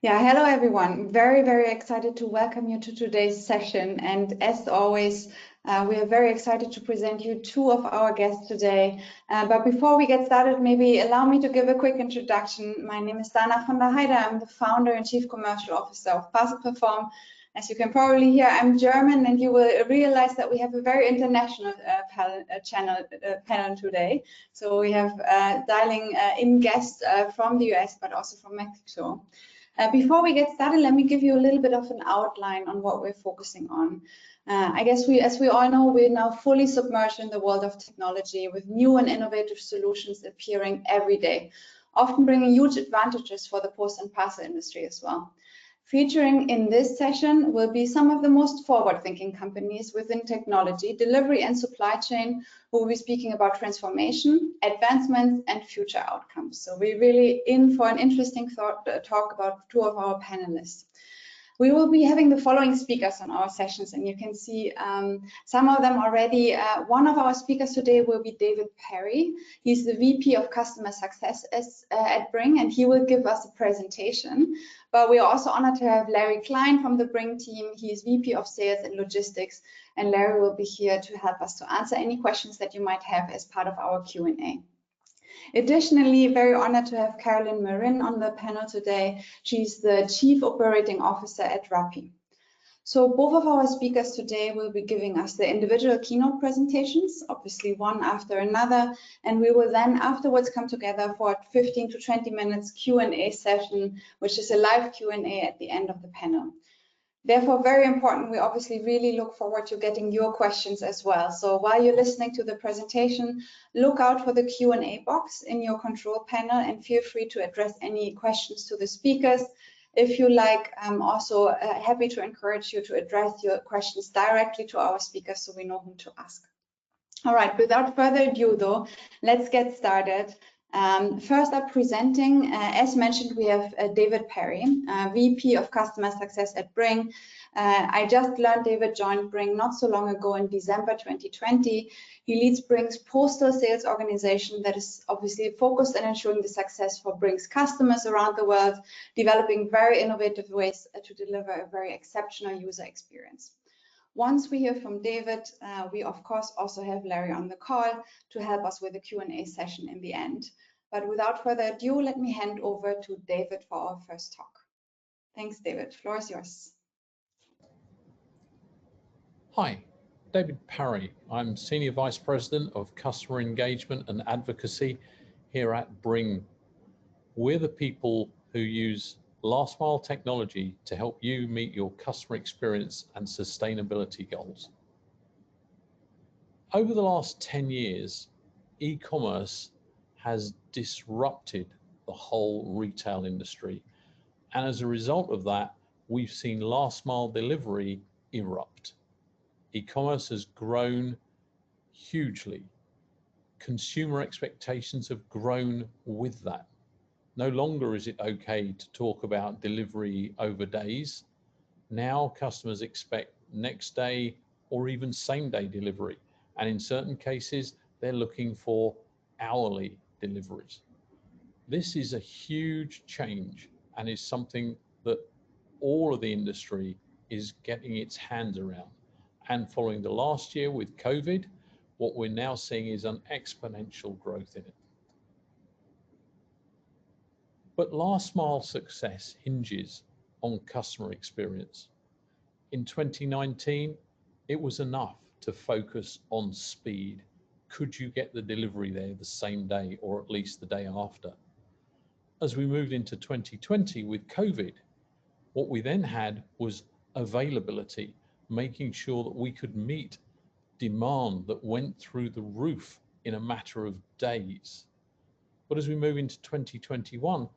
Yeah, hello everyone. Very excited to welcome you to today's session. And as always, we are very excited to present you two of our guests today. But before we get started, maybe allow me to give a quick introduction. My name is Dana von der Heide. I'm the founder and chief commercial officer of Parcel Perform. As you can probably hear, I'm German, and you will realize that we have a very international panel today. So we have dialing in guests from the US, but also from Mexico. Before we get started, let me give you a little bit of an outline on what we're focusing on. I guess as we all know, we're now fully submerged in the world of technology with new and innovative solutions appearing every day, often bringing huge advantages for the post and parcel industry as well. Featuring in this session will be some of the most forward-thinking companies within technology, delivery and supply chain who will be speaking about transformation, advancements and future outcomes. So we're really in for an interesting talk about two of our panelists. We will be having the following speakers on our sessions, and you can see some of them already. One of our speakers today will be David Perry. He's the VP of Customer Success at Bring, and he will give us a presentation. But we are also honored to have Larry Klein from the Bring team. He is VP of Sales and Logistics, and Larry will be here to help us to answer any questions that you might have as part of our Q&A. Additionally, very honored to have Carolyn Marin on the panel today. She's the Chief Operating Officer at Rappi. So both of our speakers today will be giving us the individual keynote presentations, obviously one after another, and we will then afterwards come together for a 15 to 20 minutes Q&A session, which is a live Q&A at the end of the panel. Therefore, very important, we obviously really look forward to getting your questions as well. So while you're listening to the presentation, look out for the Q&A box in your control panel and feel free to address any questions to the speakers. If you like, I'm also happy to encourage you to address your questions directly to our speakers so we know whom to ask. All right, without further ado though, let's get started. First up presenting, as mentioned, we have David Perry, VP of Customer Success at Bring. I just learned David joined Bring not so long ago in December 2020. He leads Bring's postal sales organization that is obviously focused on ensuring the success for Bring's customers around the world, developing very innovative ways to deliver a very exceptional user experience. Once we hear from David, we of course also have Larry on the call to help us with the Q&A session in the end. But without further ado, let me hand over to David for our first talk. Thanks, David. Floor is yours. Hi, David Perry. I'm Senior Vice President of Customer Engagement and Advocacy here at Bring. We're the people who use last mile technology to help you meet your customer experience and sustainability goals. Over the last 10 years, e-commerce has disrupted the whole retail industry. And as a result of that, we've seen last mile delivery erupt. E-commerce has grown hugely. Consumer expectations have grown with that. No longer is it okay to talk about delivery over days. Now customers expect next day or even same day delivery. And in certain cases, they're looking for hourly deliveries. This is a huge change and is something that all of the industry is getting its hands around. And following the last year with COVID, what we're now seeing is an exponential growth in it. But last mile success hinges on customer experience. In 2019, it was enough to focus on speed. Could you get the delivery there the same day or at least the day after? As we moved into 2020 with COVID, what we then had was availability, making sure that we could meet demand that went through the roof in a matter of days. But as we move into 2021,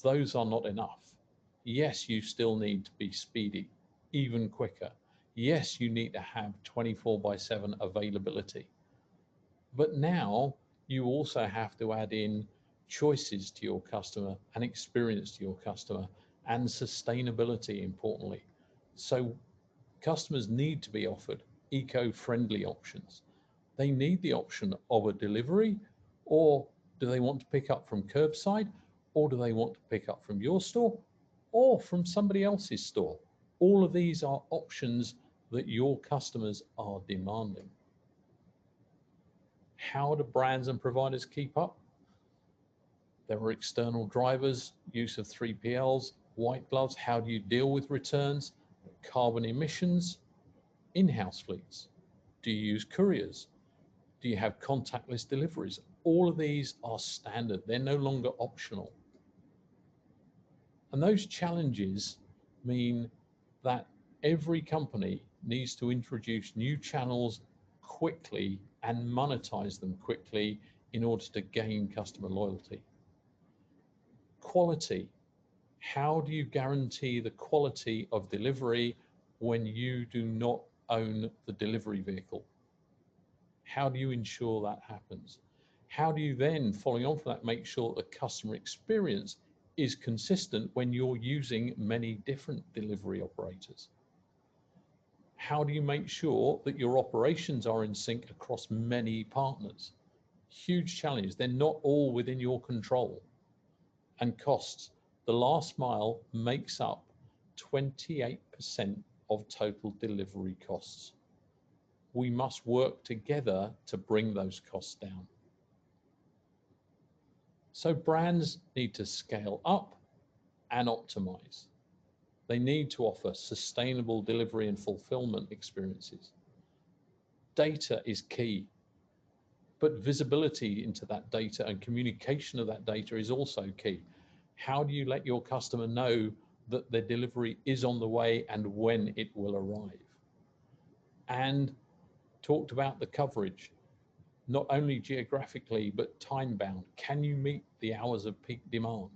those are not enough. Yes, you still need to be speedy, even quicker. Yes, you need to have 24/7 availability. But now you also have to add in choices to your customer and experience to your customer and sustainability, importantly. So customers need to be offered eco-friendly options. They need the option of a delivery, or do they want to pick up from curbside, or do they want to pick up from your store, or from somebody else's store. All of these are options that your customers are demanding. How do brands and providers keep up? There are external drivers, use of 3PLs, white gloves. How do you deal with returns? Carbon emissions, in-house fleets. Do you use couriers? Do you have contactless deliveries? All of these are standard. They're no longer optional. And those challenges mean that every company needs to introduce new channels quickly and monetize them quickly in order to gain customer loyalty. Quality. How do you guarantee the quality of delivery when you do not own the delivery vehicle? How do you ensure that happens? How do you then, following on from that, make sure the customer experience is consistent when you're using many different delivery operators? How do you make sure that your operations are in sync across many partners? Huge challenge. They're not all within your control. And costs. The last mile makes up 28% of total delivery costs. We must work together to bring those costs down. So brands need to scale up and optimize. They need to offer sustainable delivery and fulfillment experiences. Data is key, but visibility into that data and communication of that data is also key. How do you let your customer know that their delivery is on the way and when it will arrive? And talked about the coverage, not only geographically, but time bound. Can you meet the hours of peak demand?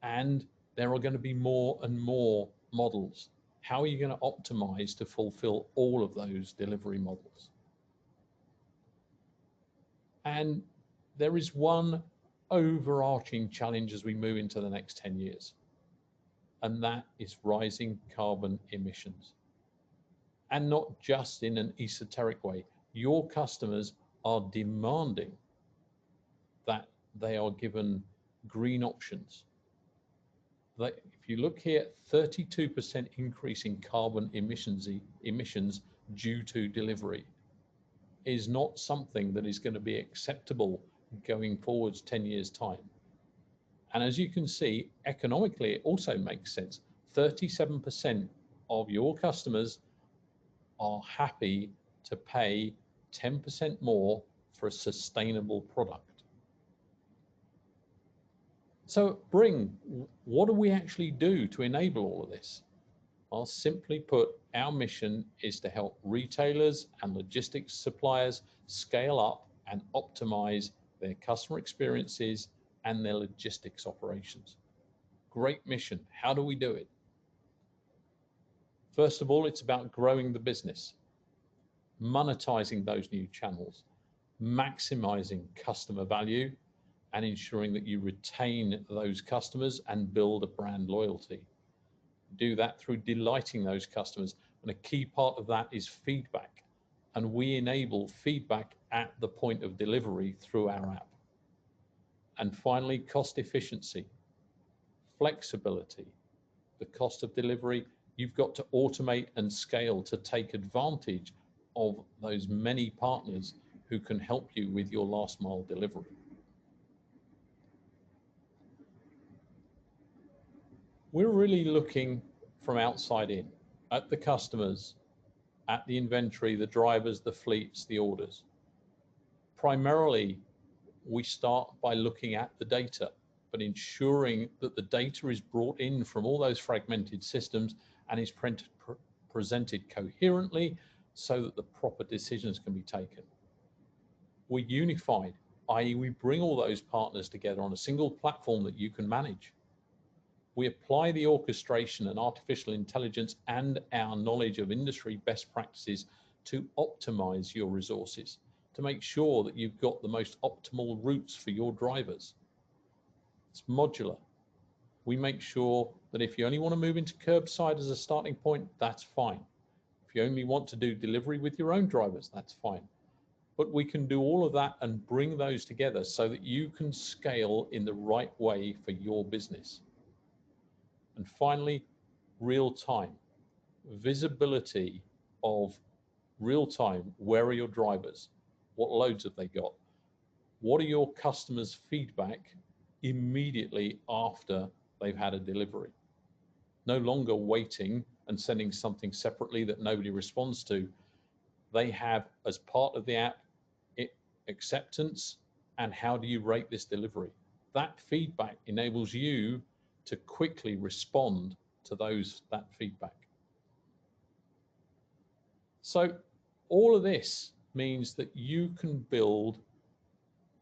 And there are going to be more and more models. How are you going to optimize to fulfill all of those delivery models? And there is one overarching challenge as we move into the next 10 years, and that is rising carbon emissions. And not just in an esoteric way. Your customers are demanding that they are given green options. If you look here, 32% increase in carbon emissions due to delivery is not something that is going to be acceptable going forwards 10 years time. And as you can see, economically, it also makes sense. 37% of your customers are happy to pay 10% more for a sustainable product. So what do we actually do to enable all of this? Well, simply put, our mission is to help retailers and logistics suppliers scale up and optimize their customer experiences and their logistics operations. Great mission. How do we do it? First of all, it's about growing the business, monetizing those new channels, maximizing customer value, and ensuring that you retain those customers and build a brand loyalty. Do that through delighting those customers. And a key part of that is feedback. And we enable feedback at the point of delivery through our app. And finally, cost efficiency, flexibility. The cost of delivery, you've got to automate and scale to take advantage of those many partners who can help you with your last mile delivery. We're really looking from outside in at the customers, at the inventory, the drivers, the fleets, the orders. Primarily, we start by looking at the data, but ensuring that the data is brought in from all those fragmented systems and is presented coherently so that the proper decisions can be taken. We're unified, i.e. we bring all those partners together on a single platform that you can manage. We apply the orchestration and artificial intelligence and our knowledge of industry best practices to optimize your resources, to make sure that you've got the most optimal routes for your drivers. It's modular. We make sure that if you only want to move into curbside as a starting point, that's fine. If you only want to do delivery with your own drivers, that's fine. But we can do all of that and bring those together so that you can scale in the right way for your business. And finally, real time. Visibility of real time. Where are your drivers? What loads have they got? What are your customers' feedback immediately after they've had a delivery? No longer waiting and sending something separately that nobody responds to. They have, as part of the app, acceptance and how do you rate this delivery. That feedback enables you to quickly respond to that feedback. So all of this means that you can build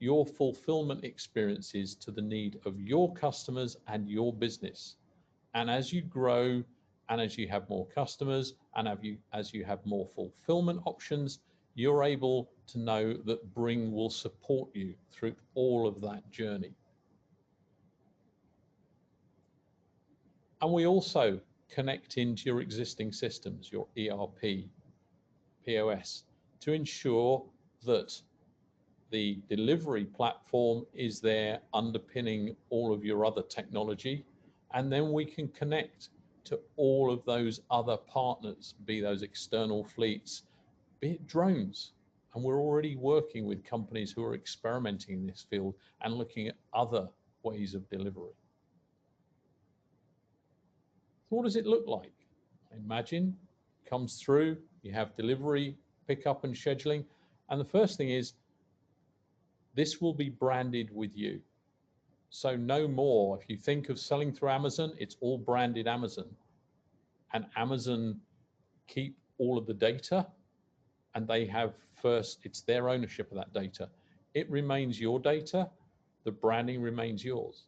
your fulfillment experiences to the need of your customers and your business. And as you grow and as you have more customers and as you have more fulfillment options, you're able to know that Bring will support you through all of that journey. And we also connect into your existing systems, your ERP, POS, to ensure that the delivery platform is there underpinning all of your other technology. And then we can connect to all of those other partners, be those external fleets, be it drones. And we're already working with companies who are experimenting in this field and looking at other ways of delivery. So what does it look like? Imagine comes through, you have delivery, pickup and scheduling. And the first thing is, this will be branded with you. So no more, if you think of selling through Amazon, it's all branded Amazon. And Amazon keep all of the data and they have first, it's their ownership of that data. It remains your data, the branding remains yours.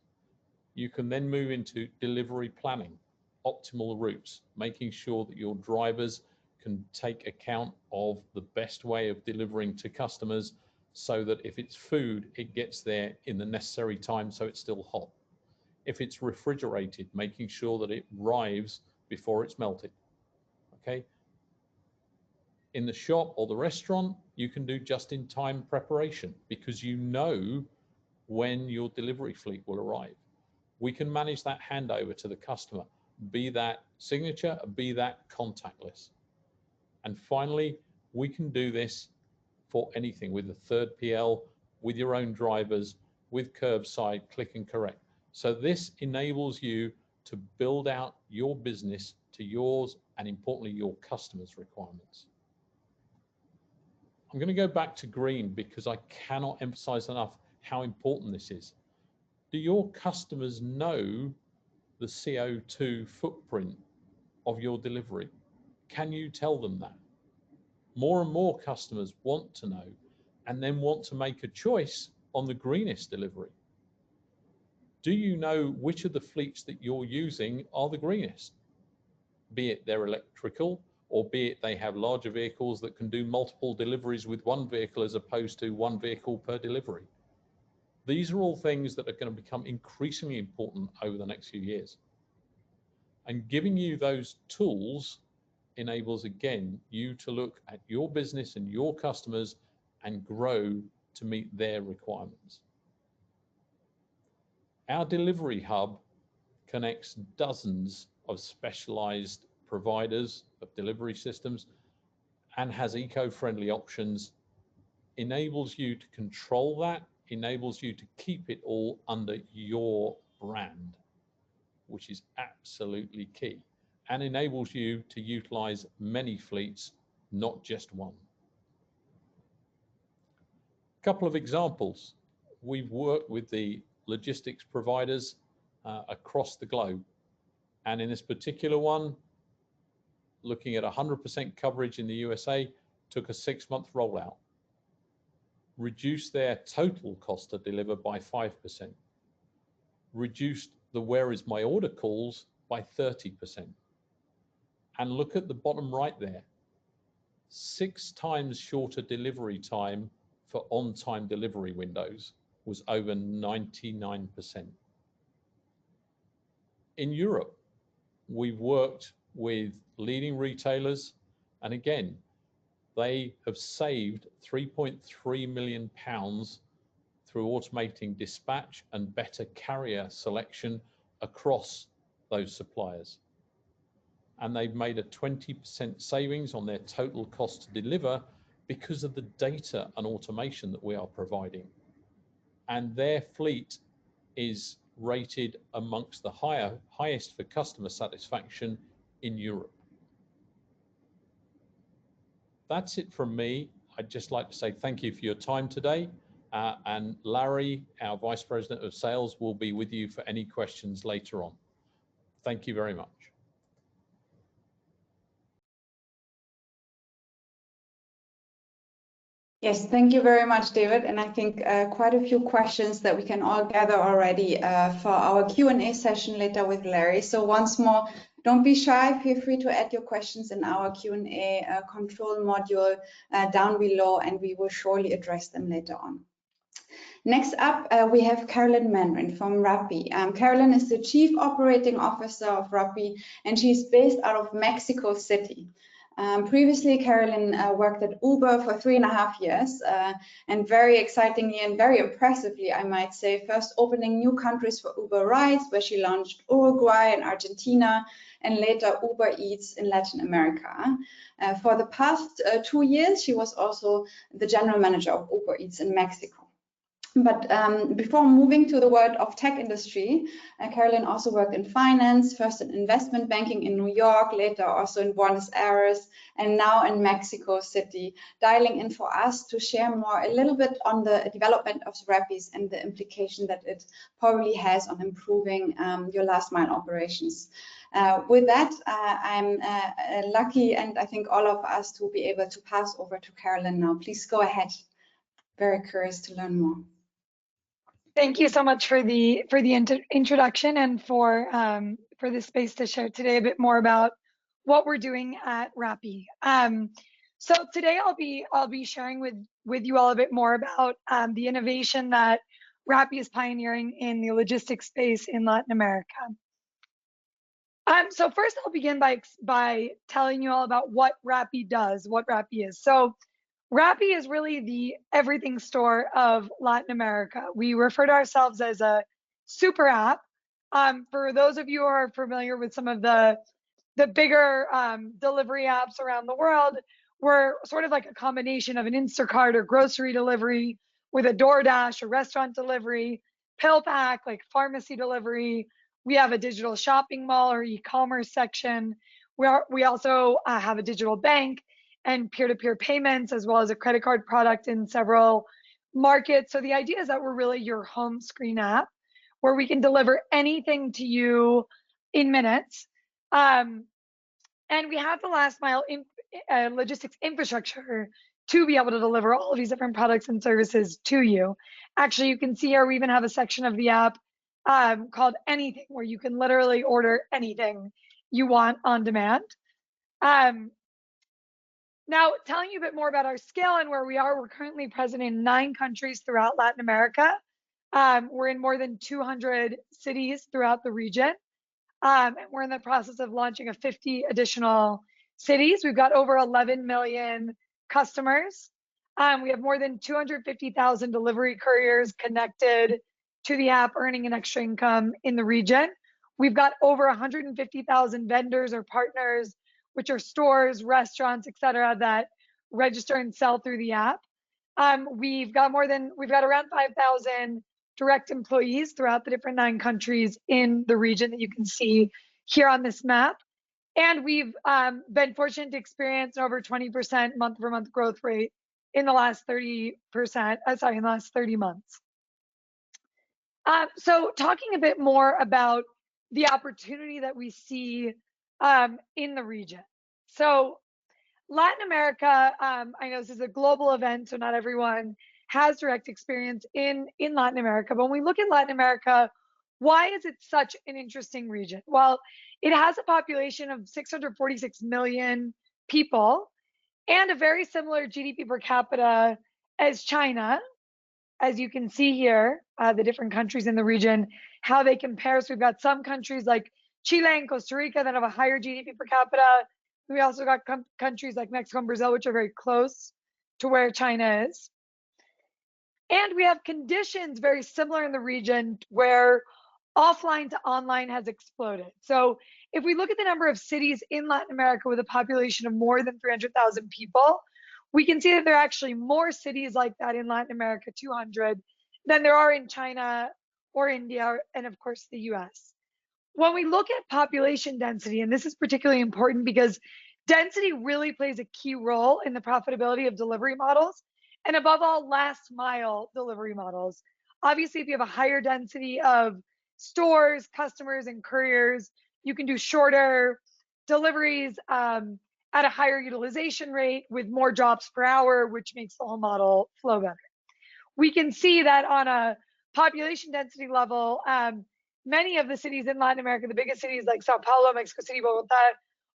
You can then move into delivery planning, optimal routes, making sure that your drivers can take account of the best way of delivering to customers so that if it's food, it gets there in the necessary time so it's still hot. If it's refrigerated, making sure that it arrives before it's melted, okay? In the shop or the restaurant, you can do just-in-time preparation because you know when your delivery fleet will arrive. We can manage that handover to the customer, be that signature, be that contactless. And finally, we can do this for anything with a third PL, with your own drivers, with curbside, click and collect. So this enables you to build out your business to yours and importantly, your customers' requirements. I'm going to go back to green because I cannot emphasize enough how important this is. Do your customers know the CO2 footprint of your delivery? Can you tell them that? More and more customers want to know and then want to make a choice on the greenest delivery. Do you know which of the fleets that you're using are the greenest? Be it they're electrical or be it they have larger vehicles that can do multiple deliveries with one vehicle as opposed to one vehicle per delivery. These are all things that are going to become increasingly important over the next few years. And giving you those tools enables, again, you to look at your business and your customers and grow to meet their requirements. Our delivery hub connects dozens of specialized providers of delivery systems and has eco-friendly options, enables you to control that, enables you to keep it all under your brand, which is absolutely key, and enables you to utilize many fleets, not just one. A couple of examples. We've worked with the logistics providers across the globe. And in this particular one, looking at 100% coverage in the USA, took a 6-month rollout, reduced their total cost to deliver by 5%, reduced the where is my order calls by 30%. And look at the bottom right there, 6 times shorter delivery time for on-time delivery windows was over 99%. In Europe, we've worked with leading retailers, and again, they have saved £3.3 million through automating dispatch and better carrier selection across those suppliers. And they've made a 20% savings on their total cost to deliver because of the data and automation that we are providing. And their fleet is rated amongst the highest for customer satisfaction in Europe. That's it from me. I'd just like to say thank you for your time today. And Larry, our Vice President of Sales, will be with you for any questions later on. Thank you very much. Yes, thank you very much, David. And I think quite a few questions that we can all gather already for our Q&A session later with Larry. So once more, don't be shy. Feel free to add your questions in our Q&A control module down below, and we will surely address them later on. Next up, we have Carolyn Mandarin from Rappi. Carolyn is the Chief Operating Officer of Rappi, and she's based out of Mexico City. Previously, Carolyn worked at Uber for 3.5 years, and very excitingly and very impressively, I might say, first opening new countries for Uber Rides, where she launched Uruguay and Argentina, and later Uber Eats in Latin America. For the past 2 years, she was also the general manager of Uber Eats in Mexico. But before moving to the world of tech industry, Carolyn also worked in finance, first in investment banking in New York, later also in Buenos Aires, and now in Mexico City, dialing in for us to share a little bit on the development of Rappi's and the implication that it probably has on improving your last mile operations. With that, I'm lucky, and I think all of us, to be able to pass over to Carolyn now. Please go ahead. Very curious to learn more. Thank you so much for the introduction and for the space to share today a bit more about what we're doing at Rappi. So today I'll be sharing with you all a bit more about the innovation that Rappi is pioneering in the logistics space in Latin America. So first I'll begin by telling you all about what Rappi does, what Rappi is. So Rappi is really the everything store of Latin America. We refer to ourselves as a super app. For those of you who are familiar with some of the bigger delivery apps around the world, we're sort of like a combination of an Instacart or grocery delivery with a DoorDash or restaurant delivery, PillPack, like pharmacy delivery. We have a digital shopping mall or e-commerce section. We also have a digital bank and peer-to-peer payments, as well as a credit card product in several markets. So the idea is that we're really your home screen app where we can deliver anything to you in minutes. And we have the last mile logistics infrastructure to be able to deliver all of these different products and services to you. Actually, you can see here we even have a section of the app called Anything, where you can literally order anything you want on demand. Now, telling you a bit more about our scale and where we are, we're currently present in 9 countries throughout Latin America. We're in more than 200 cities throughout the region. And we're in the process of launching 50 additional cities. We've got over 11 million customers. We have more than 250,000 delivery couriers connected to the app, earning an extra income in the region. We've got over 150,000 vendors or partners, which are stores, restaurants, etc., that register and sell through the app. We've got around 5,000 direct employees throughout the different 9 countries in the region that you can see here on this map. And we've been fortunate to experience an over 20% month-over-month growth rate in the last 30 months. So talking a bit more about the opportunity that we see in the region. So Latin America, I know this is a global event, so not everyone has direct experience in Latin America. But when we look at Latin America, why is it such an interesting region? Well, it has a population of 646 million people and a very similar GDP per capita as China. As you can see here, the different countries in the region, how they compare. So we've got some countries like Chile and Costa Rica that have a higher GDP per capita. We also got countries like Mexico and Brazil, which are very close to where China is. And we have conditions very similar in the region where offline to online has exploded. So if we look at the number of cities in Latin America with a population of more than 300,000 people, we can see that there are actually more cities like that in Latin America, 200, than there are in China or India, and of course the US. When we look at population density, and this is particularly important because density really plays a key role in the profitability of delivery models, and above all, last mile delivery models. Obviously, if you have a higher density of stores, customers, and couriers, you can do shorter deliveries at a higher utilization rate with more drops per hour, which makes the whole model flow better. We can see that on a population density level, many of the cities in Latin America, the biggest cities like Sao Paulo, Mexico City, Bogota,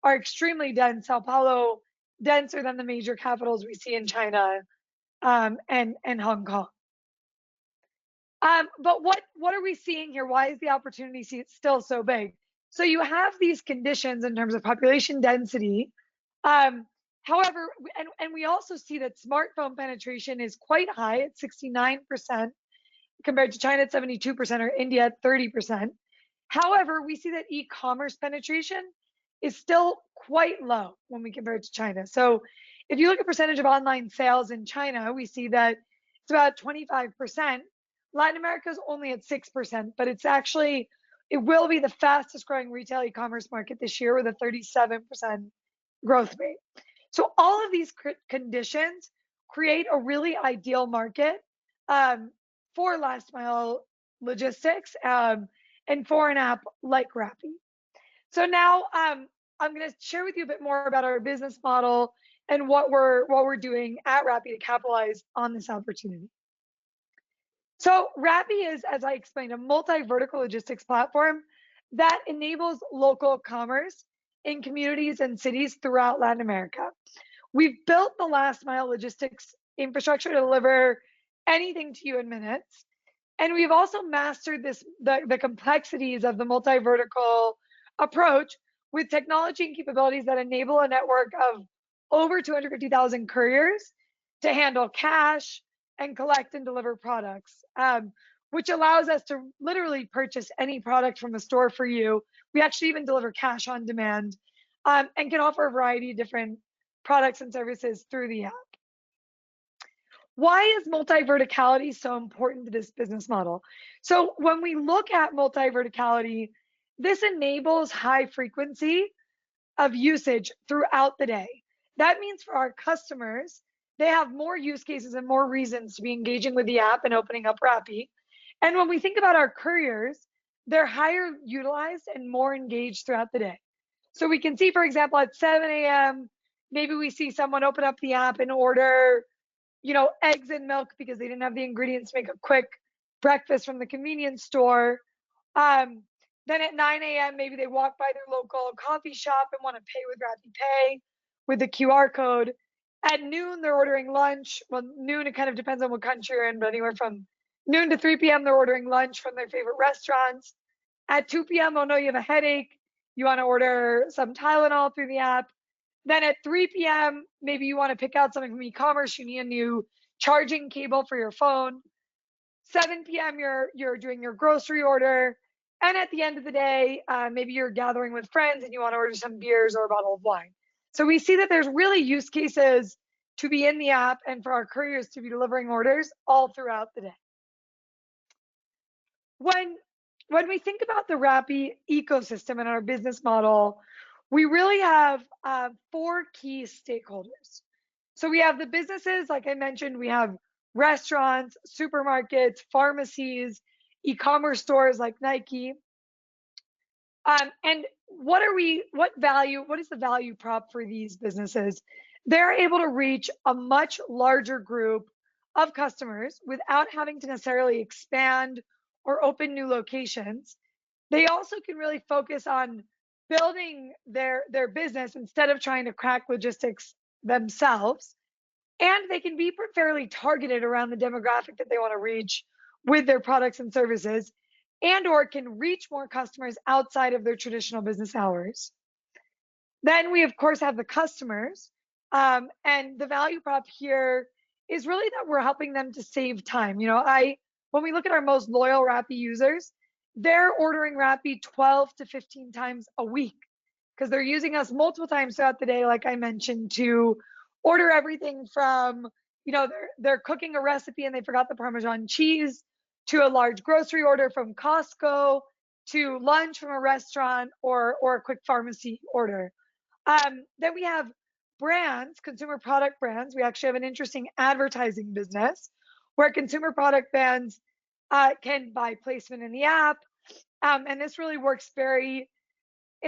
are extremely dense. Sao Paulo denser than the major capitals we see in China and Hong Kong. But what are we seeing here? Why is the opportunity still so big? So you have these conditions in terms of population density. However, and we also see that smartphone penetration is quite high at 69% compared to China at 72% or India at 30%. However, we see that e-commerce penetration is still quite low when we compare it to China. So if you look at percentage of online sales in China, we see that it's about 25%. Latin America is only at 6%, but it's actually, it will be the fastest growing retail e-commerce market this year with a 37% growth rate. So all of these conditions create a really ideal market for last mile logistics and for an app like Rappi. So now I'm going to share with you a bit more about our business model and what we're doing at Rappi to capitalize on this opportunity. So Rappi is, as I explained, a multi-vertical logistics platform that enables local commerce in communities and cities throughout Latin America. We've built the last mile logistics infrastructure to deliver anything to you in minutes. And we've also mastered the complexities of the multi-vertical approach with technology and capabilities that enable a network of over 250,000 couriers to handle cash and collect and deliver products, which allows us to literally purchase any product from a store for you. We actually even deliver cash on demand and can offer a variety of different products and services through the app. Why is multi-verticality so important to this business model? So when we look at multi-verticality, this enables high frequency of usage throughout the day. That means for our customers, they have more use cases and more reasons to be engaging with the app and opening up Rappi. And when we think about our couriers, they're higher utilized and more engaged throughout the day. So we can see, for example, at 7 a.m., maybe we see someone open up the app and order, eggs and milk because they didn't have the ingredients to make a quick breakfast from the convenience store. Then at 9 a.m., maybe they walk by their local coffee shop and want to pay with Rappi Pay with the QR code. At noon, they're ordering lunch. Well, noon, it kind of depends on what country you're in, but anywhere from noon to 3 p.m., they're ordering lunch from their favorite restaurants. At 2 p.m., oh no, you have a headache. You want to order some Tylenol through the app. Then at 3 p.m., maybe you want to pick out something from e-commerce. You need a new charging cable for your phone. 7 p.m., you're doing your grocery order. And at the end of the day, maybe you're gathering with friends and you want to order some beers or a bottle of wine. So we see that there's really use cases to be in the app and for our couriers to be delivering orders all throughout the day. When we think about the Rappi ecosystem and our business model, we really have 4 key stakeholders. So we have the businesses, like I mentioned, we have restaurants, supermarkets, pharmacies, e-commerce stores like Nike. And what is the value prop for these businesses? They're able to reach a much larger group of customers without having to necessarily expand or open new locations. They also can really focus on building their business instead of trying to crack logistics themselves. And they can be fairly targeted around the demographic that they want to reach with their products and services, and or can reach more customers outside of their traditional business hours. Then we, of course, have the customers. And the value prop here is really that we're helping them to save time. When we look at our most loyal Rappi users, they're ordering Rappi 12 to 15 times a week because they're using us multiple times throughout the day, like I mentioned, to order everything from, they're cooking a recipe and they forgot the Parmesan cheese, to a large grocery order from Costco, to lunch from a restaurant, or a quick pharmacy order. Then we have brands, consumer product brands. We actually have an interesting advertising business where consumer product brands can buy placement in the app. And this really works in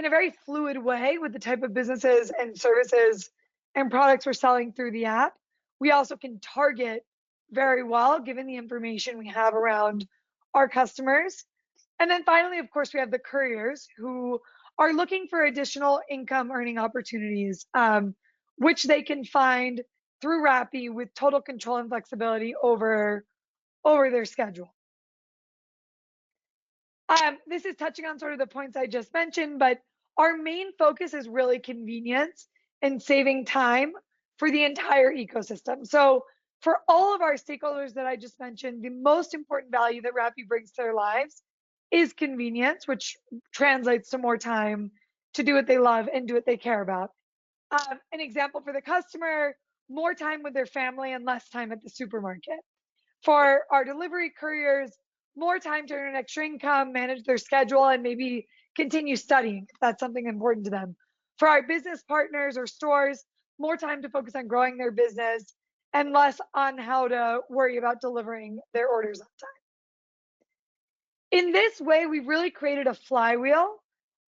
a very fluid way with the type of businesses and services and products we're selling through the app. We also can target very well given the information we have around our customers. And then finally, of course, we have the couriers who are looking for additional income earning opportunities, which they can find through Rappi with total control and flexibility over their schedule. This is touching on sort of the points I just mentioned, but our main focus is really convenience and saving time for the entire ecosystem. So for all of our stakeholders that I just mentioned, the most important value that Rappi brings to their lives is convenience, which translates to more time to do what they love and do what they care about. An example for the customer, more time with their family and less time at the supermarket. For our delivery couriers, more time to earn an extra income, manage their schedule, and maybe continue studying if that's something important to them. For our business partners or stores, more time to focus on growing their business and less on how to worry about delivering their orders on time. In this way, we've really created a flywheel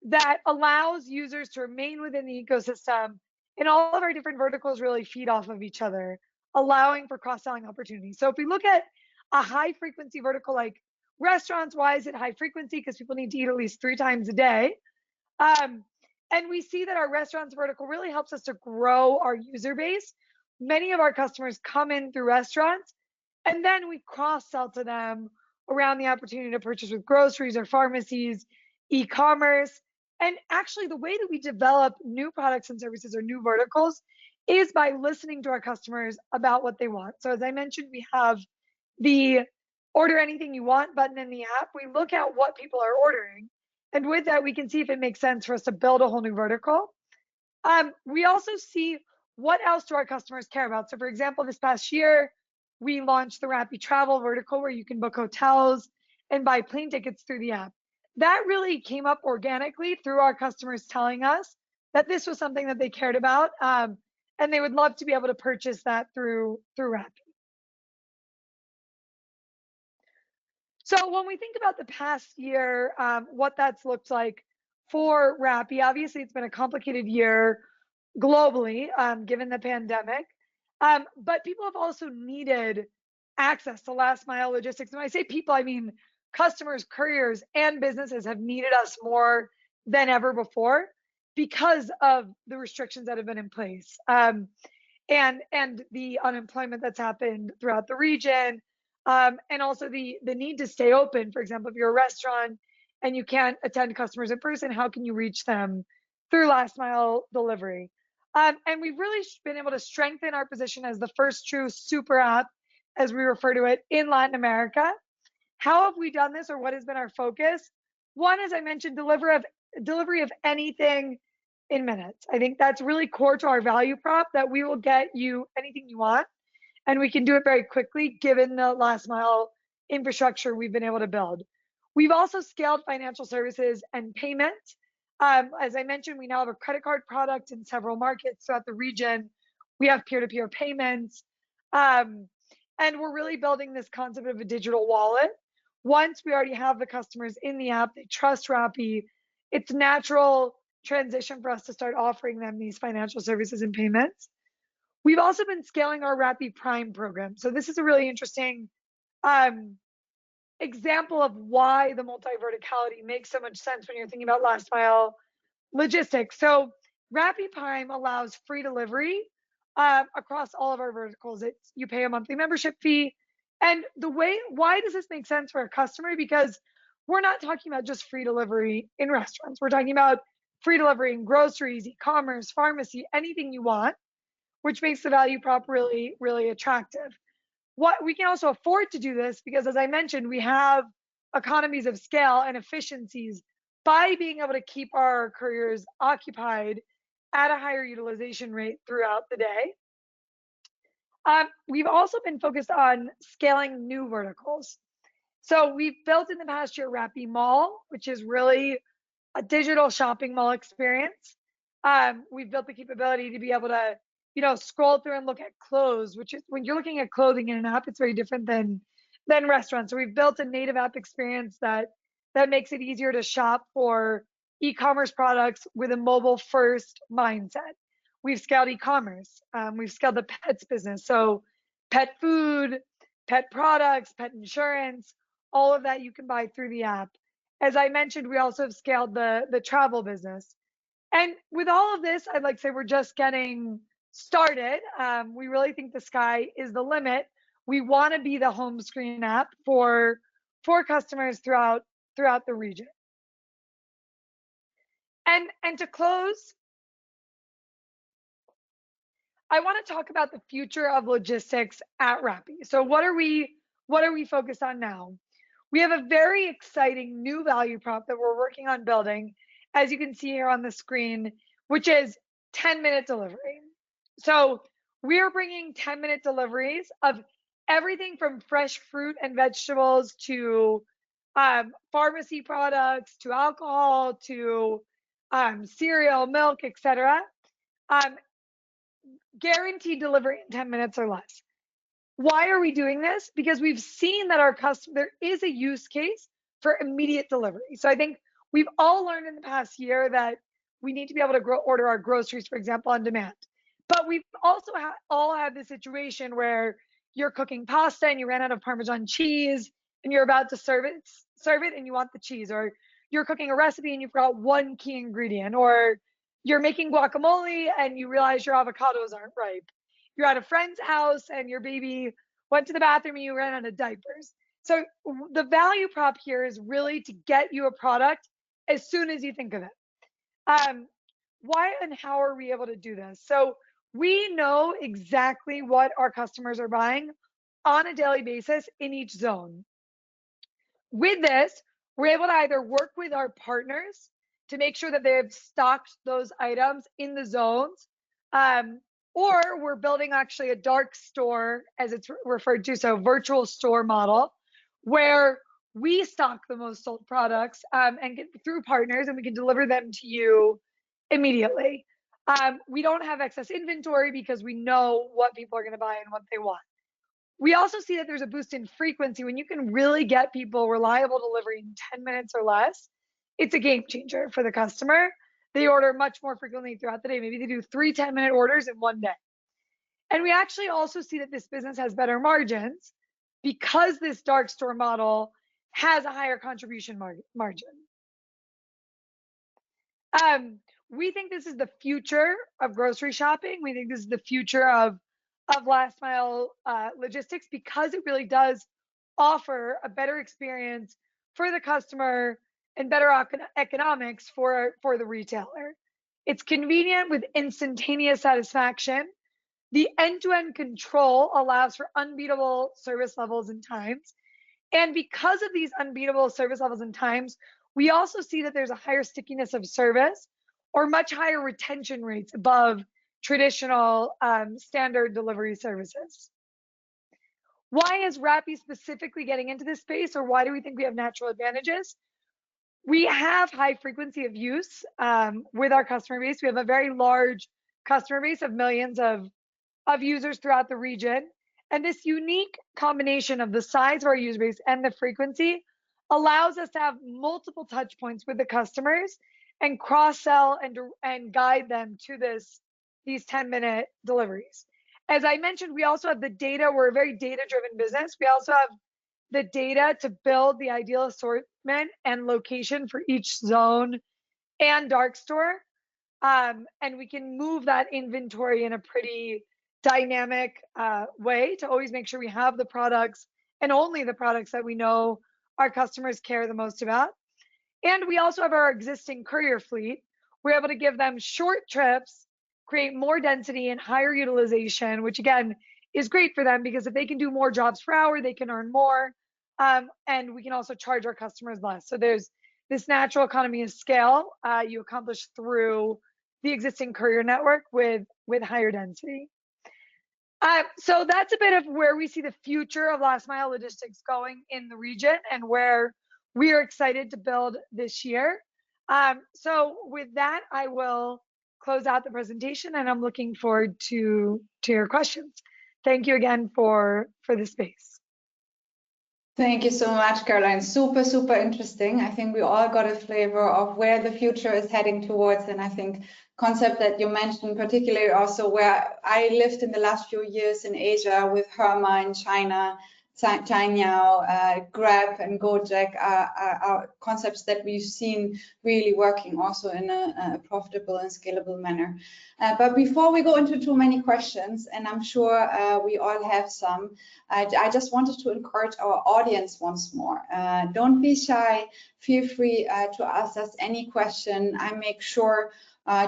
that allows users to remain within the ecosystem, and all of our different verticals really feed off of each other, allowing for cross-selling opportunities. So if we look at a high frequency vertical like restaurants, why is it high frequency? Because people need to eat at least 3 times a day. And we see that our restaurants vertical really helps us to grow our user base. Many of our customers come in through restaurants, and then we cross-sell to them around the opportunity to purchase with groceries or pharmacies, e-commerce. And actually, the way that we develop new products and services or new verticals is by listening to our customers about what they want. So as I mentioned, we have the order anything you want button in the app. We look at what people are ordering, and with that, we can see if it makes sense for us to build a whole new vertical. We also see what else do our customers care about. So for example, this past year, we launched the Rappi Travel vertical where you can book hotels and buy plane tickets through the app. That really came up organically through our customers telling us that this was something that they cared about, and they would love to be able to purchase that through Rappi. So when we think about the past year, what that's looked like for Rappi, obviously it's been a complicated year globally, given the pandemic. But people have also needed access to last mile logistics. And when I say people, I mean customers, couriers, and businesses have needed us more than ever before because of the restrictions that have been in place, and the unemployment that's happened throughout the region, and also the need to stay open. For example, if you're a restaurant and you can't attend customers in person, how can you reach them through last mile delivery? And we've really been able to strengthen our position as the first true super app, as we refer to it, in Latin America. How have we done this, or what has been our focus? One, as I mentioned, delivery of anything in minutes. I think that's really core to our value prop, that we will get you anything you want, and we can do it very quickly given the last mile infrastructure we've been able to build. We've also scaled financial services and payments. As I mentioned, we now have a credit card product in several markets throughout the region. We have peer-to-peer payments. And we're really building this concept of a digital wallet. Once we already have the customers in the app, they trust Rappi, it's natural transition for us to start offering them these financial services and payments. We've also been scaling our Rappi Prime program. So this is a really interesting example of why the multi-verticality makes so much sense when you're thinking about last mile logistics. So Rappi Prime allows free delivery across all of our verticals. You pay a monthly membership fee. And why does this make sense for a customer? Because we're not talking about just free delivery in restaurants. We're talking about free delivery in groceries, e-commerce, pharmacy, anything you want, which makes the value prop really, really attractive. We can also afford to do this because, as I mentioned, we have economies of scale and efficiencies by being able to keep our couriers occupied at a higher utilization rate throughout the day. We've also been focused on scaling new verticals. So we've built in the past year Rappi Mall, which is really a digital shopping mall experience. We've built the capability to be able to, scroll through and look at clothes, which is when you're looking at clothing in an app, it's very different than restaurants. So we've built a native app experience that makes it easier to shop for e-commerce products with a mobile first mindset. We've scaled e-commerce. We've scaled the pets business. So pet food, pet products, pet insurance, all of that you can buy through the app. As I mentioned, we also have scaled the travel business. And with all of this, I'd like to say we're just getting started. We really think the sky is the limit. We want to be the home screen app for customers throughout the region. And to close, I want to talk about the future of logistics at Rappi. So what are we focused on now? We have a very exciting new value prop that we're working on building, as you can see here on the screen, which is 10-minute delivery. So we are bringing 10-minute deliveries of everything from fresh fruit and vegetables to pharmacy products, to alcohol, to cereal, milk, etc. Guaranteed delivery in 10 minutes or less. Why are we doing this? Because we've seen that there is a use case for immediate delivery. So I think we've all learned in the past year that we need to be able to order our groceries, for example, on demand. But we've also all had this situation where you're cooking pasta and you ran out of Parmesan cheese and you're about to serve it and you want the cheese, or you're cooking a recipe and you forgot one key ingredient, or you're making guacamole and you realize your avocados aren't ripe. You're at a friend's house and your baby went to the bathroom and you ran out of diapers. So the value prop here is really to get you a product as soon as you think of it. Why and how are we able to do this? So we know exactly what our customers are buying on a daily basis in each zone. With this, we're able to either work with our partners to make sure that they've stocked those items in the zones, or we're building actually a dark store, as it's referred to, so virtual store model, where we stock the most sold products and get through partners, and we can deliver them to you immediately. We don't have excess inventory because we know what people are going to buy and what they want. We also see that there's a boost in frequency. When you can really get people reliable delivery in 10 minutes or less, it's a game changer for the customer. They order much more frequently throughout the day. Maybe they do 3 10-minute orders in one day. And we actually also see that this business has better margins because this dark store model has a higher contribution margin. We think this is the future of grocery shopping. We think this is the future of last mile logistics, because it really does offer a better experience for the customer and better economics for the retailer. It's convenient with instantaneous satisfaction. The end-to-end control allows for unbeatable service levels and times. And because of these unbeatable service levels and times, we also see that there's a higher stickiness of service or much higher retention rates above traditional standard delivery services. Why is Rappi specifically getting into this space, or why do we think we have natural advantages? We have high frequency of use with our customer base. We have a very large customer base of millions of users throughout the region. And this unique combination of the size of our user base and the frequency allows us to have multiple touch points with the customers and cross-sell and guide them to these 10-minute deliveries. As I mentioned, we also have the data. We're a very data-driven business. We also have the data to build the ideal assortment and location for each zone and dark store. And we can move that inventory in a pretty dynamic way to always make sure we have the products and only the products that we know our customers care the most about. And we also have our existing courier fleet. We're able to give them short trips, create more density and higher utilization, which again is great for them, because if they can do more jobs per hour, they can earn more. and we can also charge our customers less. So there's this natural economy of scale you accomplish through the existing courier network with higher density. So that's a bit of where we see the future of last mile logistics going in the region and where we are excited to build this year. So with that, I will close out the presentation, and I'm looking forward to your questions. Thank you again for the space. Thank you so much, Caroline. Super, super interesting. I think we all got a flavor of where the future is heading towards. And I think concept that you mentioned, particularly also where I lived in the last few years in Asia with Herma in China, Cainiao, Grab and Gojek are concepts that we've seen really working also in a profitable and scalable manner. But before we go into too many questions, and I'm sure we all have some, I just wanted to encourage our audience once more. Don't be shy. Feel free to ask us any question. I make sure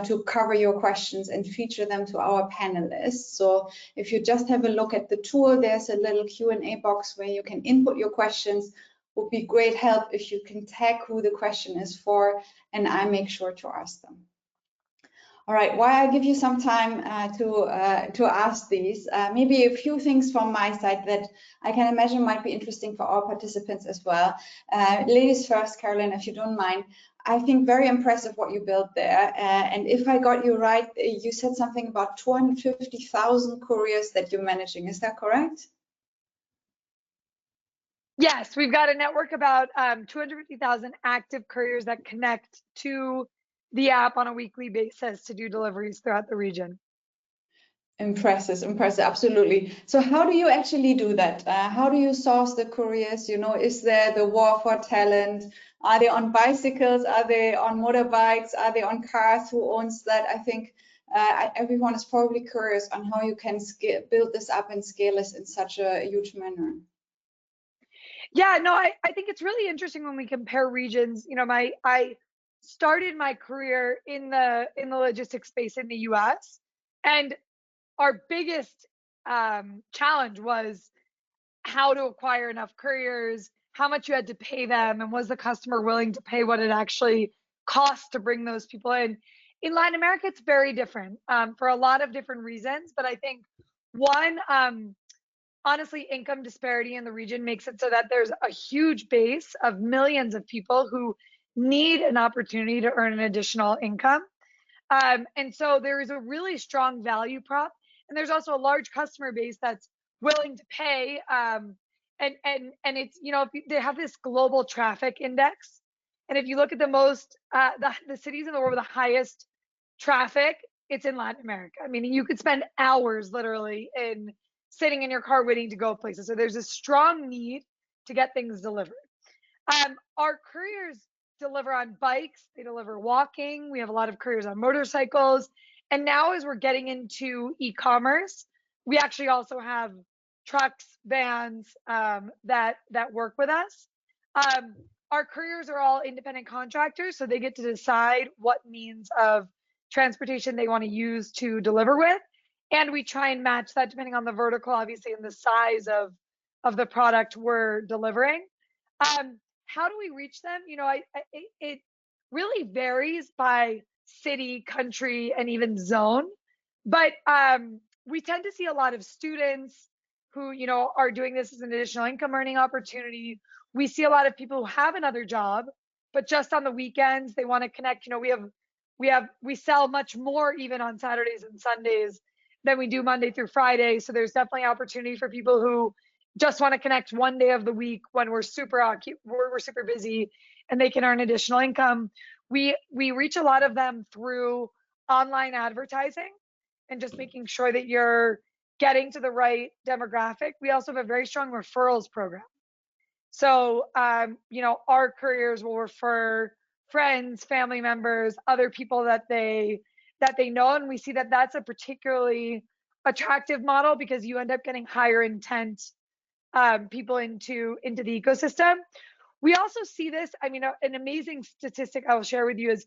to cover your questions and feature them to our panelists. So if you just have a look at the tool, there's a little Q&A box where you can input your questions. Would be great help if you can tag who the question is for, and I make sure to ask them. All right, while I give you some time to ask these, maybe a few things from my side that I can imagine might be interesting for our participants as well. Ladies first, Caroline, if you don't mind. I think very impressive what you built there. And if I got you right, you said something about 250,000 couriers that you're managing. Is that correct? Yes, we've got a network about 250,000 active couriers that connect to the app on a weekly basis to do deliveries throughout the region. Impressive, impressive, absolutely. So how do you actually do that? How do you source the couriers? You know, is there the war for talent? Are they on bicycles? Are they on motorbikes? Are they on cars? Who owns that? I think everyone is probably curious on how you can build this up and scale this in such a huge manner. Yeah, no, I think it's really interesting when we compare regions. You know, I started my career in the logistics space in the US, and our biggest challenge was how to acquire enough couriers, how much you had to pay them, and was the customer willing to pay what it actually costs to bring those people in. In Latin America, it's very different for a lot of different reasons, but I think one, honestly, income disparity in the region makes it so that there's a huge base of millions of people who need an opportunity to earn an additional income. And so there is a really strong value prop. And there's also a large customer base that's willing to pay. And it's, you know, they have this global traffic index. And if you look at the cities in the world with the highest traffic, it's in Latin America. I mean, you could spend hours literally in sitting in your car waiting to go places. So there's a strong need to get things delivered. Our couriers deliver on bikes, they deliver walking. We have a lot of couriers on motorcycles. And now as we're getting into e-commerce, we actually also have trucks, vans that work with us. Our couriers are all independent contractors, so they get to decide what means of transportation they want to use to deliver with. And we try and match that depending on the vertical, obviously, and the size of the product we're delivering. How do we reach them? You know, it really varies by city, country, and even zone. But we tend to see a lot of students who, you know, are doing this as an additional income earning opportunity. We see a lot of people who have another job, but just on the weekends they want to connect. You know, we sell much more even on Saturdays and Sundays than we do Monday through Friday. So there's definitely opportunity for people who just want to connect one day of the week when we're super busy and they can earn additional income. We reach a lot of them through online advertising and just making sure that you're getting to the right demographic. We also have a very strong referrals program. So, you know, our couriers will refer friends, family members, other people that they know, and we see that that's a particularly attractive model because you end up getting higher intent people into the ecosystem. We also see this. I mean, an amazing statistic I will share with you is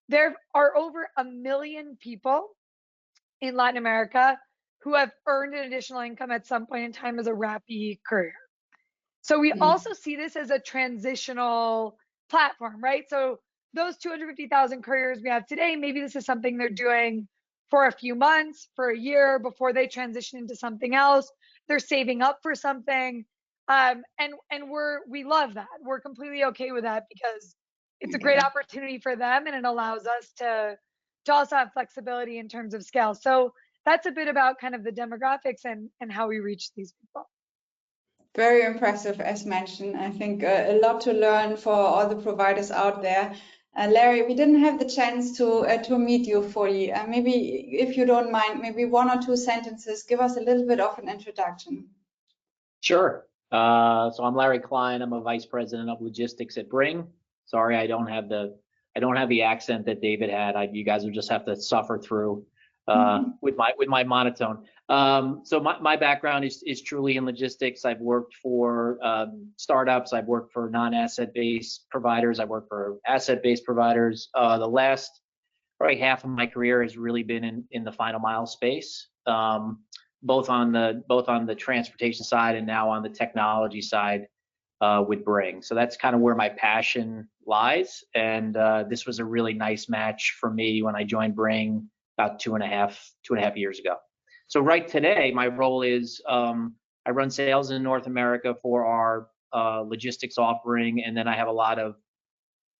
there are over 1 million people in Latin America who have earned an additional income at some point in time as a Rappi courier. So we also see this as a transitional platform, right? So those 250,000 couriers we have today, maybe this is something they're doing for a few months, for a year before they transition into something else. They're saving up for something. And we love that. We're completely okay with that because it's a great opportunity for them, and it allows us to also have flexibility in terms of scale. So that's a bit about kind of the demographics and how we reach these people. Very impressive, as mentioned. I think a lot to learn for all the providers out there. Larry, we didn't have the chance to meet you fully. Maybe, if you don't mind, maybe 1 or 2 sentences, give us a little bit of an introduction. Sure. So I'm Larry Klein. I'm a vice president of logistics at Bring. Sorry, I don't have the accent that David had. You guys will just have to suffer through with my monotone. So my background is truly in logistics. I've worked for startups. I've worked for non-asset-based providers. I've worked for asset-based providers. The last probably half of my career has really been in the final mile space, both on the transportation side and now on the technology side with Bring. So that's kind of where my passion lies. And this was a really nice match for me when I joined Bring about 2.5 years ago. So right today, my role is I run sales in North America for our logistics offering, and then I have a lot of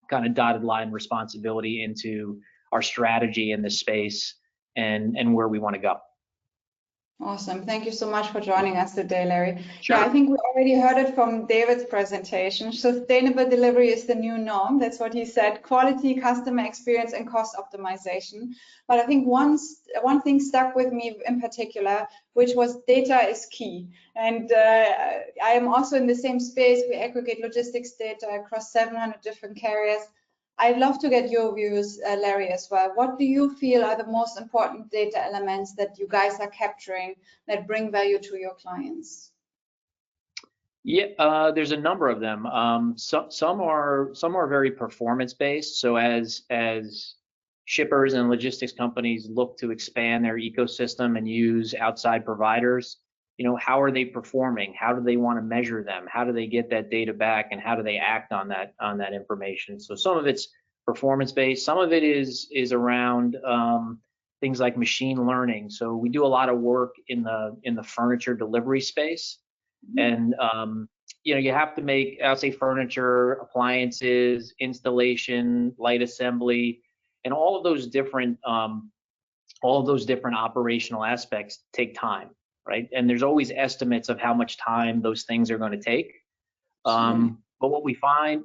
kind of dotted line responsibility into our strategy in this space and where we want to go. Awesome. Thank you so much for joining us today, Larry. Sure. Yeah, I think we already heard it from David's presentation. Sustainable delivery is the new norm. That's what he said. Quality, customer experience, and cost optimization. But I think one thing stuck with me in particular, which was data is key. And I am also in the same space. We aggregate logistics data across 700 different carriers. I'd love to get your views, Larry, as well. What do you feel are the most important data elements that you guys are capturing that bring value to your clients? Yeah, there's a number of them. Some are very performance based. So as shippers and logistics companies look to expand their ecosystem and use outside providers, how are they performing? How do they want to measure them? How do they get that data back, and how do they act on that information? So some of it's performance based. Some of it is around things like machine learning. So we do a lot of work in the furniture delivery space, and you have to make, I'll say, furniture, appliances, installation, light assembly, and all of those different operational aspects take time. Right, and there's always estimates of how much time those things are going to take. But what we find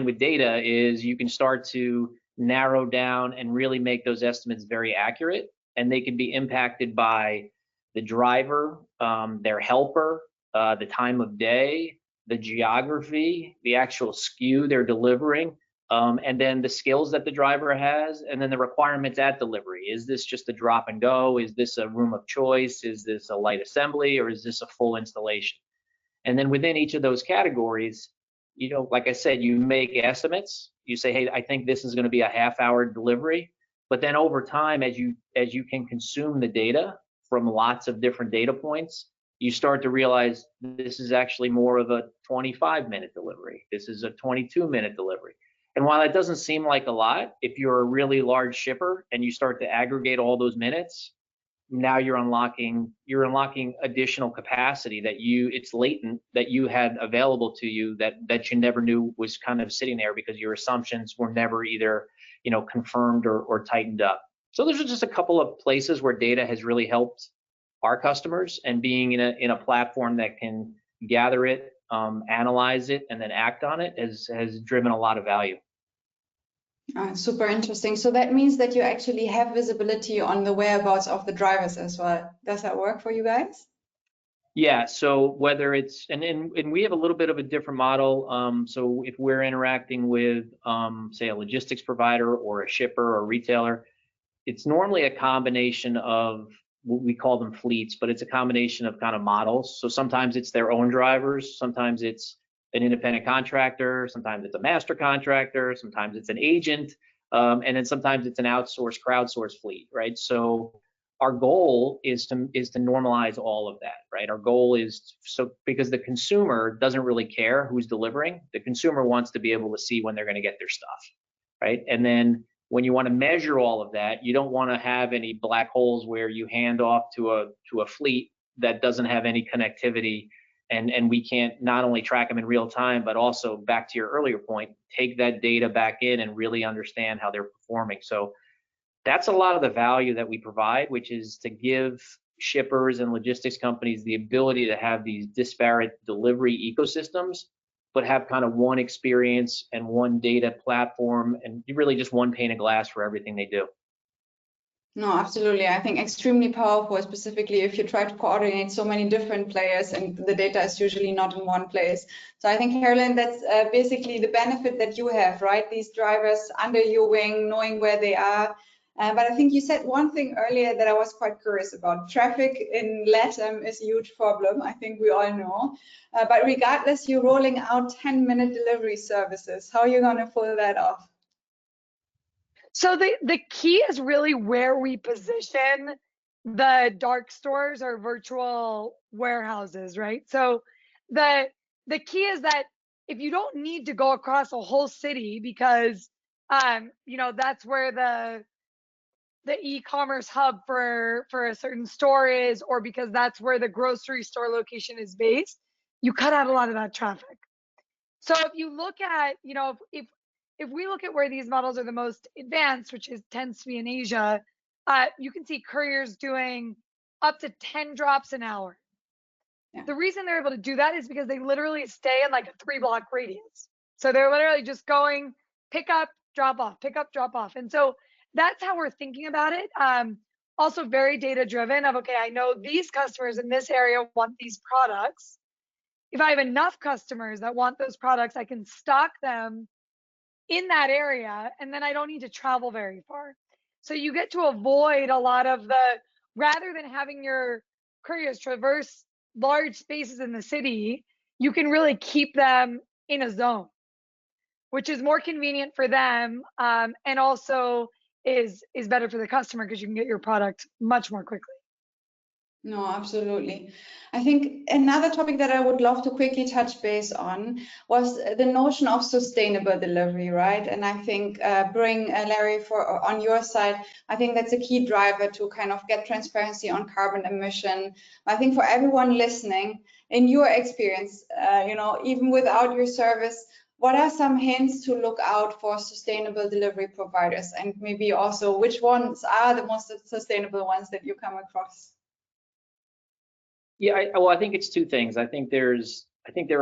with data is you can start to narrow down and really make those estimates very accurate, and they can be impacted by the driver, their helper, the time of day, the geography, the actual SKU they're delivering, and then the skills that the driver has, and then the requirements at delivery. Is this just a drop and go? Is this a room of choice? Is this a light assembly, or is this a full installation? And then within each of those categories, like I said, you make estimates. You say, hey, I think this is going to be a half-hour delivery. But then over time, as you can consume the data from lots of different data points, you start to realize this is actually more of a 25-minute delivery. This is a 22-minute delivery. And while it doesn't seem like a lot, if you're a really large shipper and you start to aggregate all those minutes, now you're unlocking additional capacity it's latent, that you had available to you that you never knew was kind of sitting there because your assumptions were never either confirmed or tightened up. So those are just a couple of places where data has really helped our customers, and being in a platform that can gather it, analyze it, and then act on it has driven a lot of value. Super interesting. So that means that you actually have visibility on the whereabouts of the drivers as well. Does that work for you guys? Yeah. So whether it's and we have a little bit of a different model. So if we're interacting with say a logistics provider or a shipper or retailer, it's normally a combination of what we call them fleets, but it's a combination of kind of models. So sometimes it's their own drivers, sometimes it's an independent contractor, sometimes it's a master contractor, sometimes it's an agent, and then sometimes it's an outsourced, crowdsourced fleet, right? So our goal is to normalize all of that, right? Our goal is because the consumer doesn't really care who's delivering. The consumer wants to be able to see when they're going to get their stuff, right? And then when you want to measure all of that, you don't want to have any black holes where you hand off to a fleet that doesn't have any connectivity, and we can't not only track them in real time, but also, back to your earlier point, take that data back in and really understand how they're performing. So that's a lot of the value that we provide, which is to give shippers and logistics companies the ability to have these disparate delivery ecosystems, but have kind of one experience and one data platform, and really just one pane of glass for everything they do. No, absolutely. I think extremely powerful, specifically if you try to coordinate so many different players and the data is usually not in one place. So I think, Carolyn, that's basically the benefit that you have, right? These drivers under your wing, knowing where they are. But I think you said one thing earlier that I was quite curious about. Traffic in LATAM is a huge problem, I think we all know. But regardless, you're rolling out 10-minute delivery services. How are you going to pull that off? So the key is really where we position the dark stores or virtual warehouses, right? So the key is that if you don't need to go across a whole city because that's where the e-commerce hub for a certain store is, or because that's where the grocery store location is based, you cut out a lot of that traffic. So if you look at, if we look at where these models are the most advanced, which tends to be in Asia, you can see couriers doing up to 10 drops an hour. Yeah. The reason they're able to do that is because they literally stay in like a 3-block radius. So they're literally just going pick up, drop off, pick up, drop off. And so that's how we're thinking about it. Also very data driven of, okay, I know these customers in this area want these products. If I have enough customers that want those products, I can stock them in that area, and then I don't need to travel very far. So you get to avoid a lot of rather than having your couriers traverse large spaces in the city, you can really keep them in a zone, which is more convenient for them, and also is better for the customer because you can get your product much more quickly. No, absolutely. I think another topic that I would love to quickly touch base on was the notion of sustainable delivery, right? And I think Larry, on your side, I think that's a key driver to kind of get transparency on carbon emission. I think for everyone listening, in your experience, even without your service, what are some hints to look out for sustainable delivery providers, and maybe also which ones are the most sustainable ones that you come across? Yeah, I think it's two things. I think there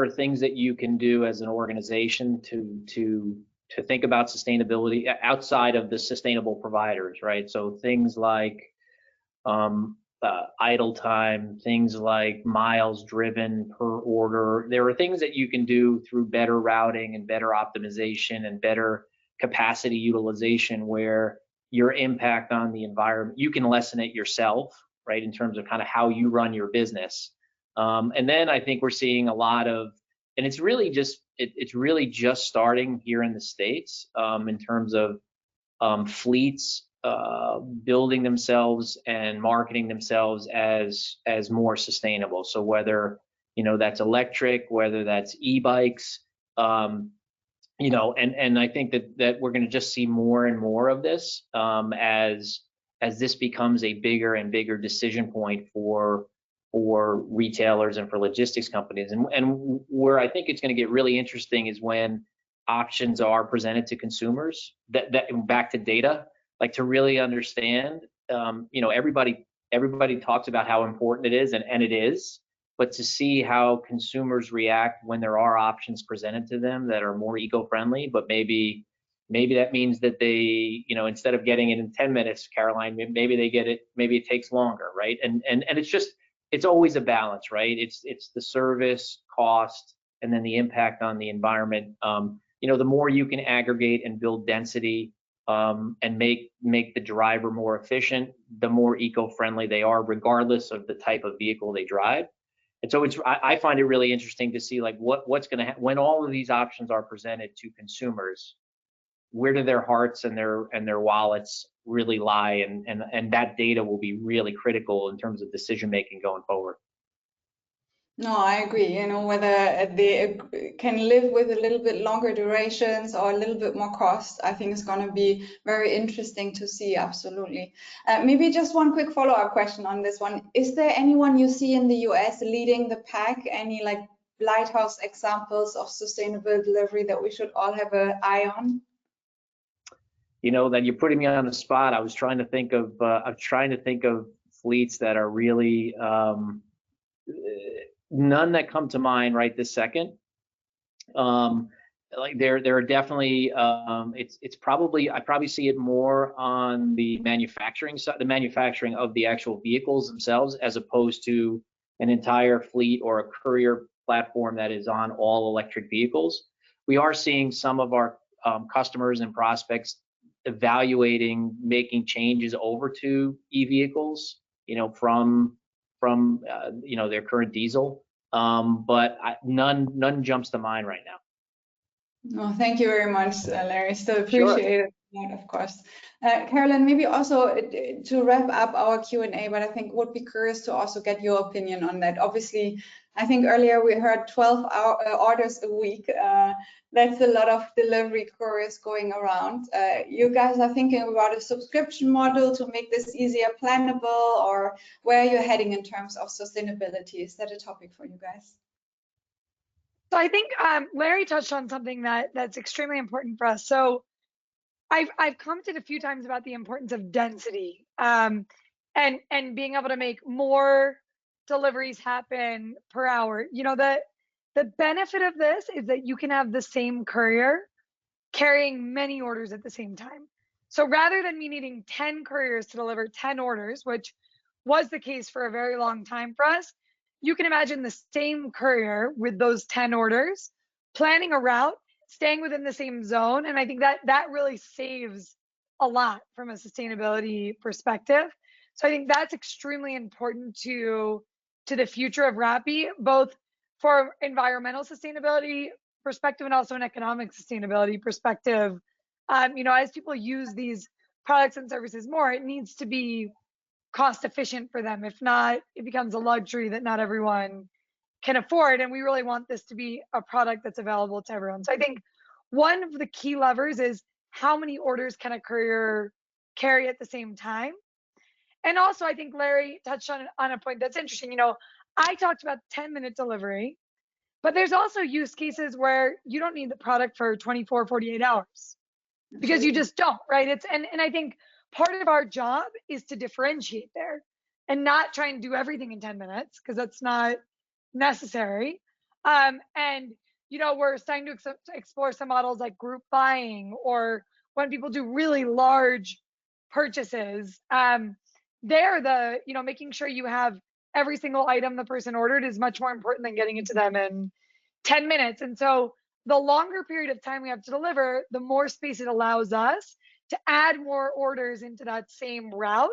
are things that you can do as an organization to think about sustainability outside of the sustainable providers, right? So things like idle time, things like miles driven per order. There are things that you can do through better routing and better optimization and better capacity utilization where your impact on the environment, you can lessen it yourself, right, in terms of kind of how you run your business. And then I think we're seeing a lot of, and it's really just starting here in the States, in terms of fleets building themselves and marketing themselves as more sustainable. So whether that's electric, whether that's e-bikes, and I think that we're going to just see more and more of this as this becomes a bigger and bigger decision point for retailers and for logistics companies. And where I think it's going to get really interesting is when options are presented to consumers that back to data, like to really understand, everybody talks about how important it is, and it is, but to see how consumers react when there are options presented to them that are more eco-friendly, but maybe that means that they, instead of getting it in 10 minutes, Caroline, maybe they get it, maybe it takes longer, right? And it's always a balance, right? It's the service cost and then the impact on the environment. The more you can aggregate and build density, and make the driver more efficient, the more eco-friendly they are, regardless of the type of vehicle they drive. And so I find it really interesting to see like what's going to happen when all of these options are presented to consumers. where do their hearts and their wallets really lie, and that data will be really critical in terms of decision making going forward. No, I agree. You know, whether they can live with a little bit longer durations or a little bit more cost, I think is going to be very interesting to see. Absolutely. Maybe just one quick follow-up question on this one. Is there anyone you see in the US leading the pack? Any like lighthouse examples of sustainable delivery that we should all have an eye on? You know, that you're putting me on the spot. I was trying to think of fleets that are really none that come to mind right this second. Like there are definitely it's probably, I probably see it more on the manufacturing side, the manufacturing of the actual vehicles themselves, as opposed to an entire fleet or a courier platform that is on all electric vehicles. We are seeing some of our customers and prospects evaluating making changes over to e-vehicles, you know, from you know, their current diesel, but none jumps to mind right now. No, thank you very much, Larry. Still Sure. appreciate it, of course. Carolyn, maybe also to wrap up our Q&A, but I think would be curious to also get your opinion on that. Obviously, I think earlier we heard 12 orders a week. That's a lot of delivery couriers going around. You guys are thinking about a subscription model to make this easier plannable, or where are you heading in terms of sustainability? Is that a topic for you guys? So I think Larry touched on something that's extremely important for us. So I've commented a few times about the importance of density, and being able to make more deliveries happen per hour. You know, the benefit of this is that you can have the same courier carrying many orders at the same time. So rather than me needing 10 couriers to deliver 10 orders, which was the case for a very long time for us, you can imagine the same courier with those 10 orders, planning a route, staying within the same zone. And I think that really saves a lot from a sustainability perspective. So I think that's extremely important to the future of Rappi, both for environmental sustainability perspective and also an economic sustainability perspective. You know, as people use these products and services more, it needs to be cost efficient for them. If not, it becomes a luxury that not everyone can afford. And we really want this to be a product that's available to everyone. So I think one of the key levers is how many orders can a courier carry at the same time. And also, I think Larry touched on a point that's interesting. You know, I talked about 10-minute delivery, but there's also use cases where you don't need the product for 24, 48 hours because you just don't, right? And I think part of our job is to differentiate there and not try and do everything in 10 minutes, because that's not necessary. And, you know, we're starting to explore some models like group buying, or when people do really large purchases, you know, making sure you have every single item the person ordered is much more important than getting it to them in 10 minutes. And so the longer period of time we have to deliver, the more space it allows us to add more orders into that same route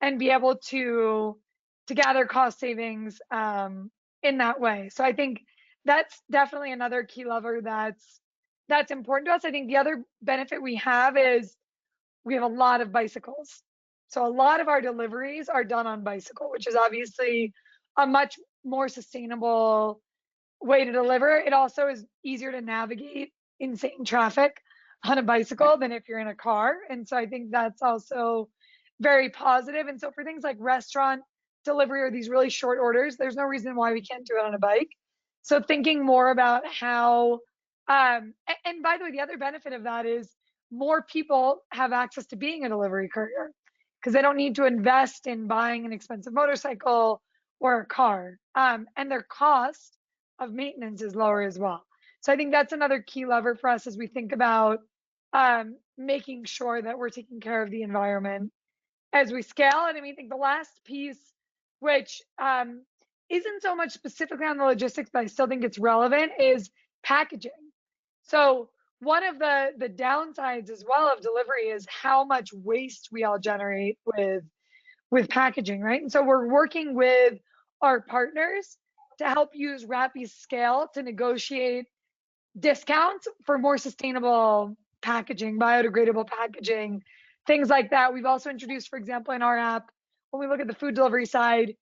and be able to gather cost savings in that way. So I think that's definitely another key lever that's important to us. I think the other benefit we have is we have a lot of bicycles. So a lot of our deliveries are done on bicycle, which is obviously a much more sustainable way to deliver. It also is easier to navigate insane traffic on a bicycle than if you're in a car. And so I think that's also very positive. And so for things like restaurant delivery or these really short orders, there's no reason why we can't do it on a bike. So thinking more about how, and by the way, the other benefit of that is more people have access to being a delivery courier because they don't need to invest in buying an expensive motorcycle or a car. And their cost of maintenance is lower as well. So I think that's another key lever for us as we think about making sure that we're taking care of the environment as we scale. And I mean, I think the last piece, which isn't so much specifically on the logistics, but I still think it's relevant, is packaging. So one of the downsides as well of delivery is how much waste we all generate with packaging, right? And so we're working with our partners to help use Rappi's scale to negotiate discounts for more sustainable packaging, biodegradable packaging, things like that. We've also introduced, for example, in our app, when we look at the food delivery side,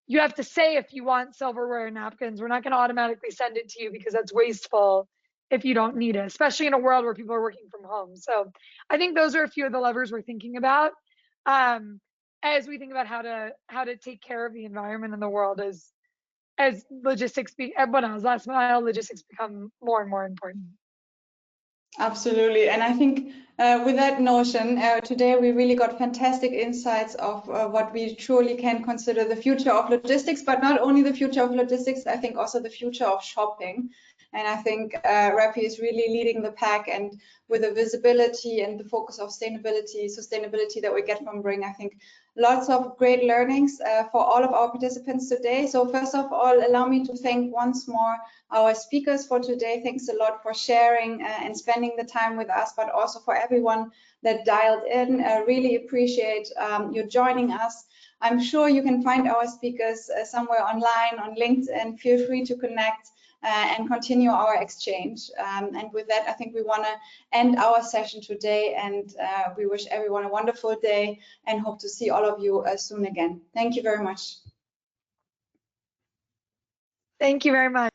you have to say if you want silverware and napkins. We're not going to automatically send it to you because that's wasteful if you don't need it, especially in a world where people are working from home. So I think those are a few of the levers we're thinking about as we think about how to take care of the environment and the world as logistics as last mile logistics become more and more important. Absolutely. And I think with that notion, today we really got fantastic insights of what we truly can consider the future of logistics, but not only the future of logistics, I think also the future of shopping. And I think Rappi is really leading the pack, and with the visibility and the focus of sustainability that we get from Bring, I think lots of great learnings for all of our participants today. So first of all, allow me to thank once more our speakers for today. Thanks a lot for sharing and spending the time with us, but also for everyone that dialed in. Really appreciate you joining us. I'm sure you can find our speakers somewhere online on LinkedIn. Feel free to connect and continue our exchange. And with that, I think we want to end our session today, and we wish everyone a wonderful day and hope to see all of you soon again. Thank you very much. Thank you very much.